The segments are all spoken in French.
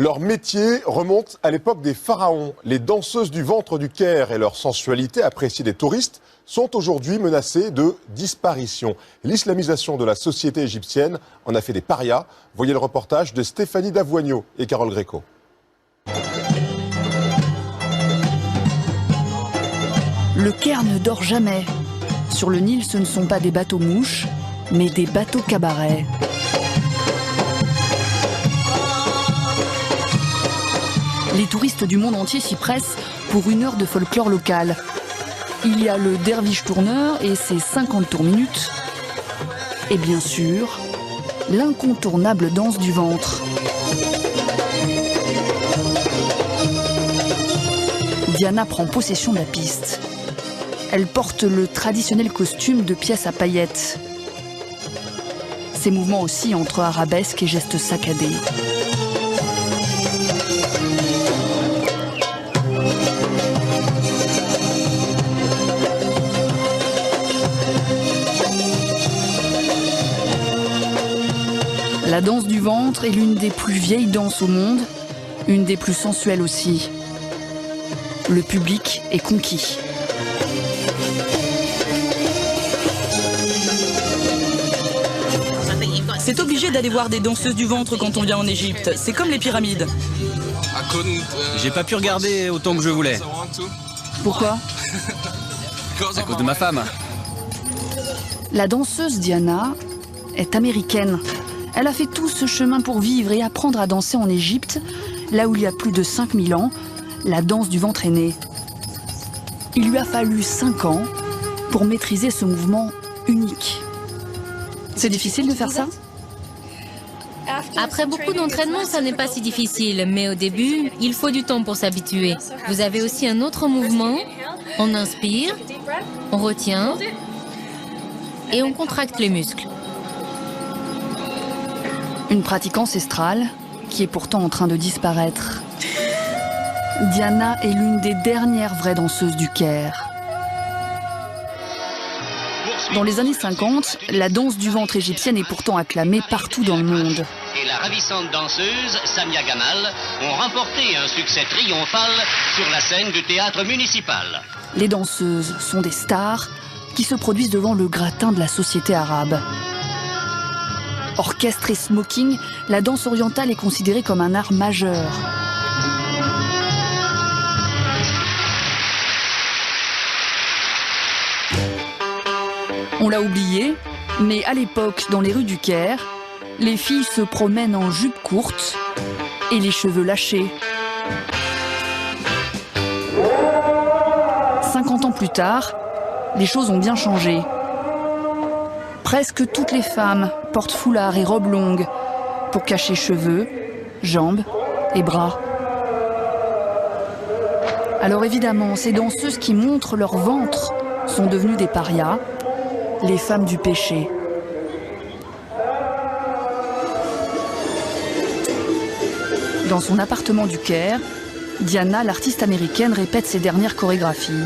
Leur métier remonte à l'époque des pharaons. Les danseuses du ventre du Caire et leur sensualité appréciée des touristes sont aujourd'hui menacées de disparition. L'islamisation de la société égyptienne en a fait des parias. Voyez le reportage de Stéphanie Davoigneau et Carole Gréco. Le Caire ne dort jamais. Sur le Nil, ce ne sont pas des bateaux mouches, mais des bateaux cabarets. Les touristes du monde entier s'y pressent pour 1 heure de folklore local. Il y a le derviche tourneur et ses 50 tours minutes. Et bien sûr, l'incontournable danse du ventre. Diana prend possession de la piste. Elle porte le traditionnel costume de pièces à paillettes. Ses mouvements aussi entre arabesques et gestes saccadés. La danse du ventre est l'une des plus vieilles danses au monde, une des plus sensuelles aussi. Le public est conquis. C'est obligé d'aller voir des danseuses du ventre quand on vient en Égypte. C'est comme les pyramides. J'ai pas pu regarder autant que je voulais. Pourquoi ? À cause de ma femme. La danseuse Diana est américaine. Elle a fait tout ce chemin pour vivre et apprendre à danser en Égypte, là où il y a plus de 5000 ans, la danse du ventre est née. Il lui a fallu 5 ans pour maîtriser ce mouvement unique. C'est difficile de faire ça ? Après beaucoup d'entraînement, ça n'est pas si difficile, mais au début, il faut du temps pour s'habituer. Vous avez aussi un autre mouvement. On inspire, on retient et on contracte les muscles. Une pratique ancestrale qui est pourtant en train de disparaître. Diana est l'une des dernières vraies danseuses du Caire. Dans les années 50, la danse du ventre égyptienne est pourtant acclamée partout dans le monde. Et la ravissante danseuse Samia Gamal ont remporté un succès triomphal sur la scène du théâtre municipal. Les danseuses sont des stars qui se produisent devant le gratin de la société arabe. Orchestre et smoking, la danse orientale est considérée comme un art majeur. On l'a oublié, mais à l'époque, dans les rues du Caire, les filles se promènent en jupe courte et les cheveux lâchés. 50 ans plus tard, les choses ont bien changé. Presque toutes les femmes portent foulard et robes longues pour cacher cheveux, jambes et bras. Alors évidemment, ces danseuses qui montrent leur ventre sont devenues des parias, les femmes du péché. Dans son appartement du Caire, Diana, l'artiste américaine, répète ses dernières chorégraphies.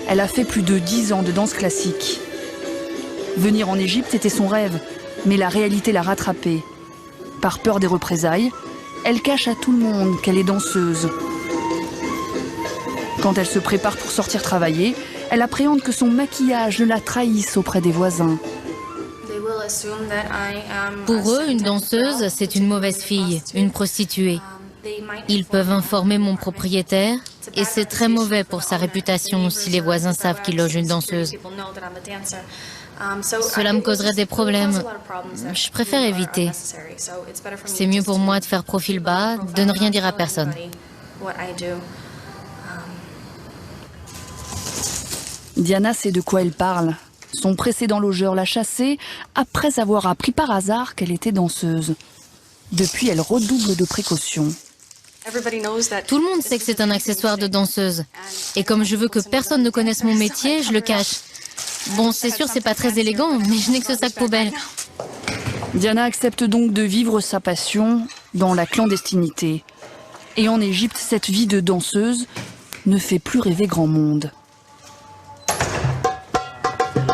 Elle a fait plus de 10 ans de danse classique. Venir en Égypte était son rêve, mais la réalité l'a rattrapée. Par peur des représailles, elle cache à tout le monde qu'elle est danseuse. Quand elle se prépare pour sortir travailler, elle appréhende que son maquillage ne la trahisse auprès des voisins. Pour eux, une danseuse, c'est une mauvaise fille, une prostituée. Ils peuvent informer mon propriétaire et c'est très mauvais pour sa réputation si les voisins savent qu'il loge une danseuse. Cela me causerait des problèmes. Je préfère éviter. C'est mieux pour moi de faire profil bas, de ne rien dire à personne. Diana sait de quoi elle parle. Son précédent logeur l'a chassée après avoir appris par hasard qu'elle était danseuse. Depuis, elle redouble de précautions. Tout le monde sait que c'est un accessoire de danseuse. Et comme je veux que personne ne connaisse mon métier, je le cache. Bon, c'est sûr, c'est pas très élégant, mais je n'ai que ce sac poubelle. Diana accepte donc de vivre sa passion dans la clandestinité. Et en Égypte, cette vie de danseuse ne fait plus rêver grand monde.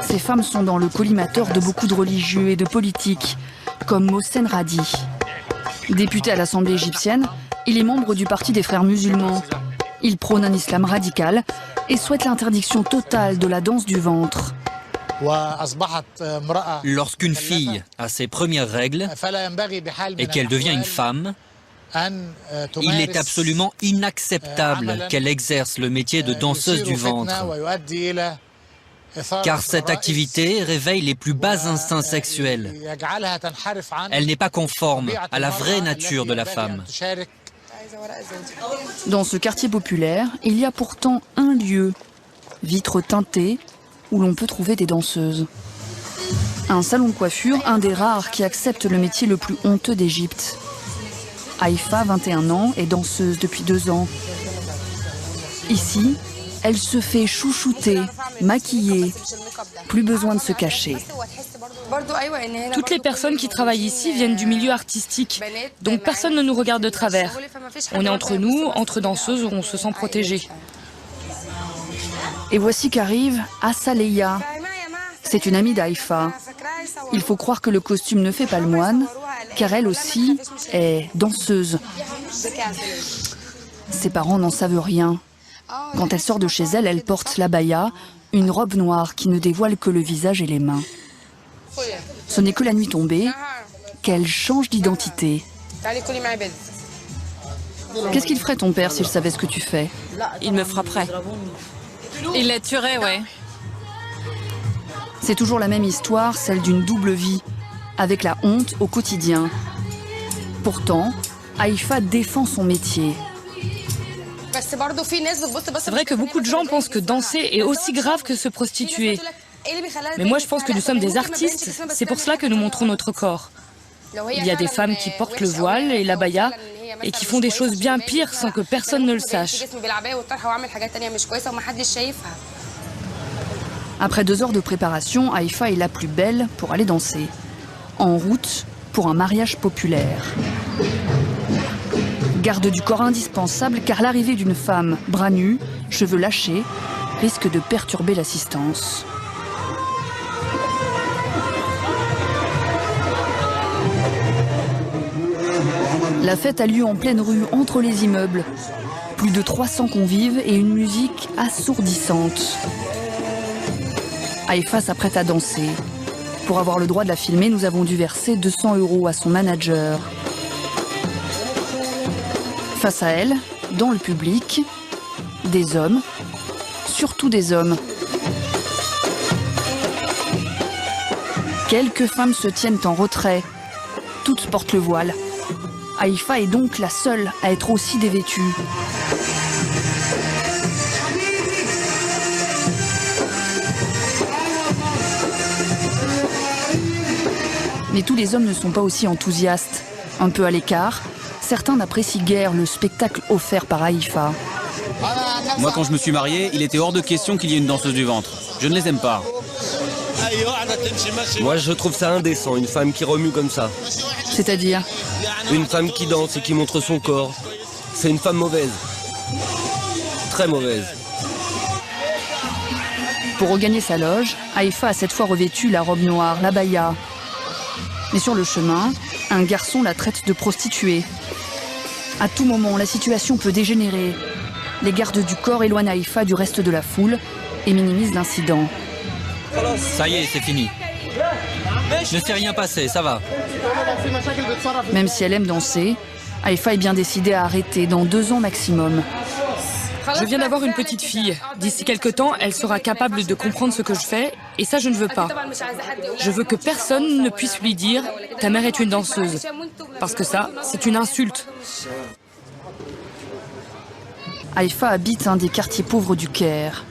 Ces femmes sont dans le collimateur de beaucoup de religieux et de politiques, comme Mohsen Radi. Député à l'Assemblée égyptienne, il est membre du Parti des Frères musulmans. Il prône un islam radical et souhaite l'interdiction totale de la danse du ventre. Lorsqu'une fille a ses premières règles et qu'elle devient une femme, il est absolument inacceptable qu'elle exerce le métier de danseuse du ventre. Car cette activité réveille les plus bas instincts sexuels. Elle n'est pas conforme à la vraie nature de la femme. Dans ce quartier populaire, il y a pourtant un lieu, vitre teintée, où l'on peut trouver des danseuses. Un salon de coiffure, un des rares qui accepte le métier le plus honteux d'Égypte. Haïfa, 21 ans, est danseuse depuis 2 ans. Ici, elle se fait chouchouter, maquiller, plus besoin de se cacher. Toutes les personnes qui travaillent ici viennent du milieu artistique, donc personne ne nous regarde de travers. On est entre nous, entre danseuses, où on se sent protégé. Et voici qu'arrive Assaleya. C'est une amie d'Haïfa. Il faut croire que le costume ne fait pas le moine, car elle aussi est danseuse. Ses parents n'en savent rien. Quand elle sort de chez elle, elle porte l'abaya, une robe noire qui ne dévoile que le visage et les mains. Ce n'est que la nuit tombée qu'elle change d'identité. Qu'est-ce qu'il ferait ton père s'il savait ce que tu fais? Il me frapperait. Il la tuerait, ouais. C'est toujours la même histoire, celle d'une double vie, avec la honte au quotidien. Pourtant, Haïfa défend son métier. C'est vrai que beaucoup de gens pensent que danser est aussi grave que se prostituer. Mais moi, je pense que nous sommes des artistes. C'est pour cela que nous montrons notre corps. Il y a des femmes qui portent le voile et l'abaya et qui font des choses bien pires sans que personne ne le sache. Après 2 heures de préparation, Haïfa est la plus belle pour aller danser. En route pour un mariage populaire. Garde du corps indispensable car l'arrivée d'une femme bras nus, cheveux lâchés, risque de perturber l'assistance. La fête a lieu en pleine rue, entre les immeubles. Plus de 300 convives et une musique assourdissante. Haïfa s'apprête à danser. Pour avoir le droit de la filmer, nous avons dû verser 200 € à son manager. Face à elle, dans le public, des hommes, surtout des hommes. Quelques femmes se tiennent en retrait. Toutes portent le voile. Haïfa est donc la seule à être aussi dévêtue. Mais tous les hommes ne sont pas aussi enthousiastes. Un peu à l'écart, certains n'apprécient guère le spectacle offert par Haïfa. Moi, quand je me suis marié, il était hors de question qu'il y ait une danseuse du ventre. Je ne les aime pas. Moi, je trouve ça indécent, une femme qui remue comme ça. C'est-à-dire? Une femme qui danse et qui montre son corps. C'est une femme mauvaise. Très mauvaise. Pour regagner sa loge, Haïfa a cette fois revêtu la robe noire, l'abaya. Mais sur le chemin, un garçon la traite de prostituée. À tout moment, la situation peut dégénérer. Les gardes du corps éloignent Haïfa du reste de la foule et minimisent l'incident. Ça y est, c'est fini. Ne s'est rien passé, ça va. Même si elle aime danser, Haïfa est bien décidée à arrêter dans 2 ans maximum. Je viens d'avoir une petite fille. D'ici quelque temps, elle sera capable de comprendre ce que je fais, et ça, je ne veux pas. Je veux que personne ne puisse lui dire « ta mère est une danseuse », parce que ça, c'est une insulte. Haïfa habite un des quartiers pauvres du Caire.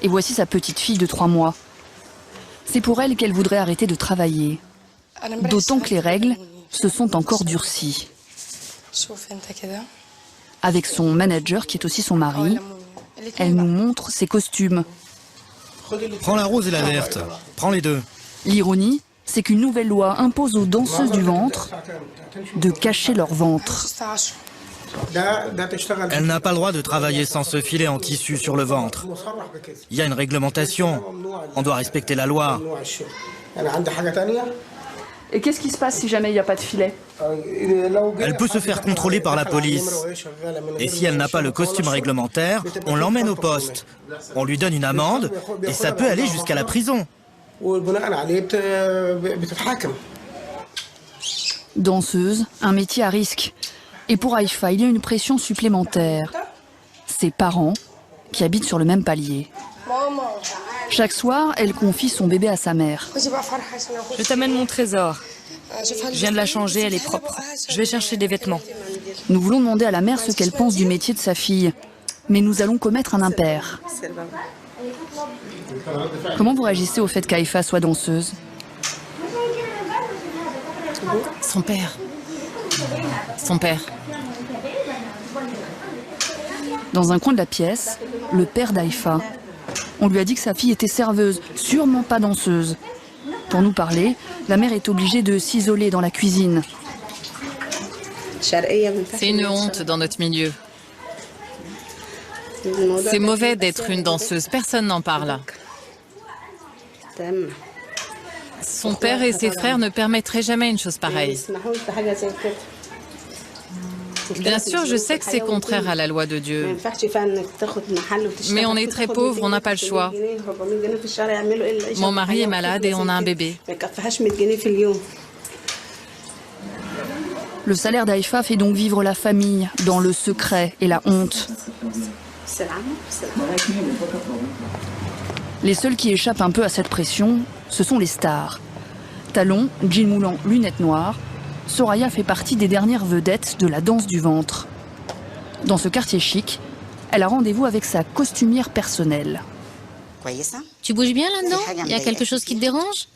Et voici sa petite fille de 3 mois. C'est pour elle qu'elle voudrait arrêter de travailler. D'autant que les règles se sont encore durcies. Avec son manager, qui est aussi son mari, elle nous montre ses costumes. Prends la rose et la verte. Prends les deux. L'ironie, c'est qu'une nouvelle loi impose aux danseuses du ventre de cacher leur ventre. Elle n'a pas le droit de travailler sans ce filet en tissu sur le ventre. Il y a une réglementation. On doit respecter la loi. Et qu'est-ce qui se passe si jamais il n'y a pas de filet? Elle peut se faire contrôler par la police. Et si elle n'a pas le costume réglementaire, on l'emmène au poste. On lui donne une amende et ça peut aller jusqu'à la prison. Danseuse, un métier à risque. Et pour Haïfa, il y a une pression supplémentaire. Ses parents, qui habitent sur le même palier. Chaque soir, elle confie son bébé à sa mère. Je t'amène mon trésor. Je viens de la changer, elle est propre. Je vais chercher des vêtements. Nous voulons demander à la mère ce qu'elle pense du métier de sa fille. Mais nous allons commettre un impair. Comment vous réagissez au fait qu'Haïfa soit danseuse? Son père. Son père. Dans un coin de la pièce, le père d'Haïfa. On lui a dit que sa fille était serveuse, sûrement pas danseuse. Pour nous parler, la mère est obligée de s'isoler dans la cuisine. C'est une honte dans notre milieu. C'est mauvais d'être une danseuse, personne n'en parle. Son père et ses frères ne permettraient jamais une chose pareille. Bien sûr, je sais que c'est contraire à la loi de Dieu. Mais on est très pauvres, on n'a pas le choix. Mon mari est malade et on a un bébé. Le salaire d'Haïfa fait donc vivre la famille dans le secret et la honte. Les seuls qui échappent un peu à cette pression, ce sont les stars. Talons, jean moulant, lunettes noires, Soraya fait partie des dernières vedettes de la danse du ventre. Dans ce quartier chic, elle a rendez-vous avec sa costumière personnelle. Tu bouges bien là-dedans? Il y a quelque chose qui te dérange?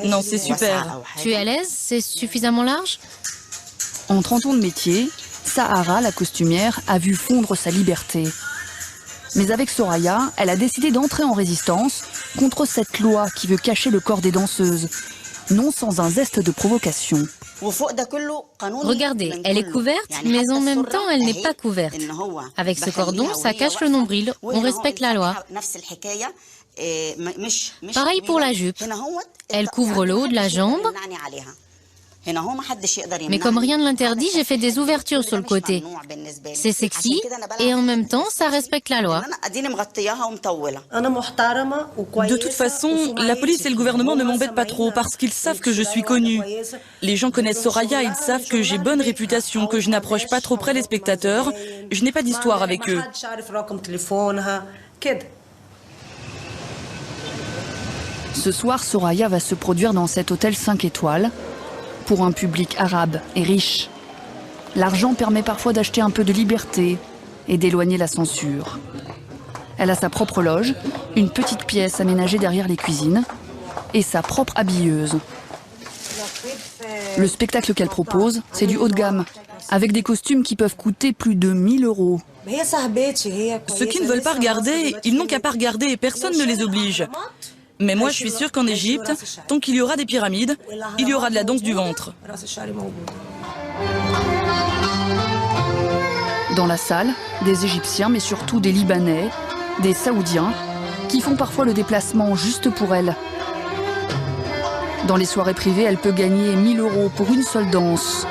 Non, c'est super. Tu es à l'aise? C'est suffisamment large? En 30 ans de métier, Sahara, la costumière, a vu fondre sa liberté. Mais avec Soraya, elle a décidé d'entrer en résistance contre cette loi qui veut cacher le corps des danseuses. Non sans un zeste de provocation. Regardez, elle est couverte, mais en même temps, elle n'est pas couverte. Avec ce cordon, ça cache le nombril. On respecte la loi. Pareil pour la jupe. Elle couvre le haut de la jambe. Mais comme rien ne l'interdit, j'ai fait des ouvertures sur le côté. C'est sexy et en même temps, ça respecte la loi. De toute façon, la police et le gouvernement ne m'embêtent pas trop parce qu'ils savent que je suis connue. Les gens connaissent Soraya, ils savent que j'ai bonne réputation, que je n'approche pas trop près les spectateurs. Je n'ai pas d'histoire avec eux. Ce soir, Soraya va se produire dans cet hôtel 5 étoiles pour un public arabe et riche. L'argent permet parfois d'acheter un peu de liberté et d'éloigner la censure. Elle a sa propre loge, une petite pièce aménagée derrière les cuisines et sa propre habilleuse. Le spectacle qu'elle propose, c'est du haut de gamme, avec des costumes qui peuvent coûter plus de 1 000 €. Ceux qui ne veulent pas regarder, ils n'ont qu'à pas regarder et personne ne les oblige. Mais moi, je suis sûre qu'en Égypte, tant qu'il y aura des pyramides, il y aura de la danse du ventre. Dans la salle, des Égyptiens, mais surtout des Libanais, des Saoudiens, qui font parfois le déplacement juste pour elle. Dans les soirées privées, elle peut gagner 1 000 € pour une seule danse.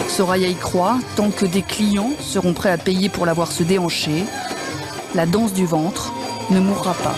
Soraya y croit, tant que des clients seront prêts à payer pour la voir se déhancher, la danse du ventre ne mourra pas.